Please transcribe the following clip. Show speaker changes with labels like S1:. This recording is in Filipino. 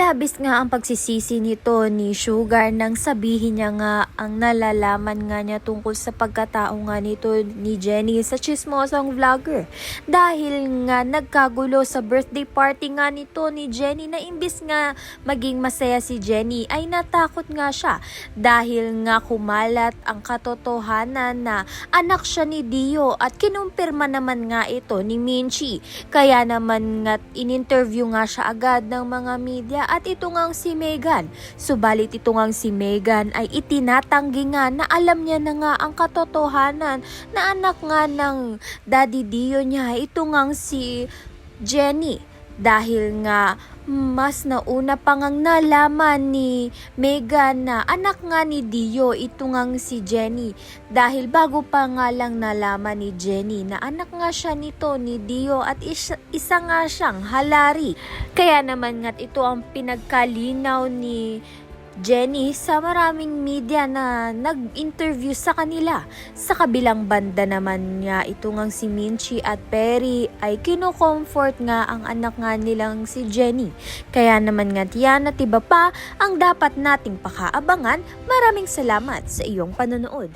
S1: Labis nga ang pagsisisi nito ni Sugar nang sabihin niya nga ang nalalaman nga niya tungkol sa pagkatao nga nito ni Jenny sa chismosang vlogger. Dahil nga nagkagulo sa birthday party nga nito ni Jenny na imbis nga maging masaya si Jenny ay natakot nga siya dahil nga kumalat ang katotohanan na anak siya ni Dio at kinumpirma naman nga ito ni Minchi. Kaya naman nga in-interview nga siya agad ng mga media at ito ngang si Megan. Subalit ito ngang si Megan ay itinatanggi nga na alam niya na nga ang katotohanan na anak nga ng Daddy Dio niya. Ito ngang si Jenny. Dahil nga mas nauna pa ngang nalaman ni Megan na anak nga ni Dio ito ngang si Jenny. Dahil bago pa nga lang nalaman ni Jenny na anak nga siya nito ni Dio at isa nga siyang halari. Kaya naman nga ito ang pinagkalinaw ni Jenny sa maraming media na nag-interview sa kanila. Sa kabilang banda naman nga ito ngang si Minchi at Perry ay kino-comfort nga ang anak nga nilang si Jenny. Kaya naman nga tiyan at iba pa ang dapat nating pakaabangan. Maraming salamat sa iyong panonood.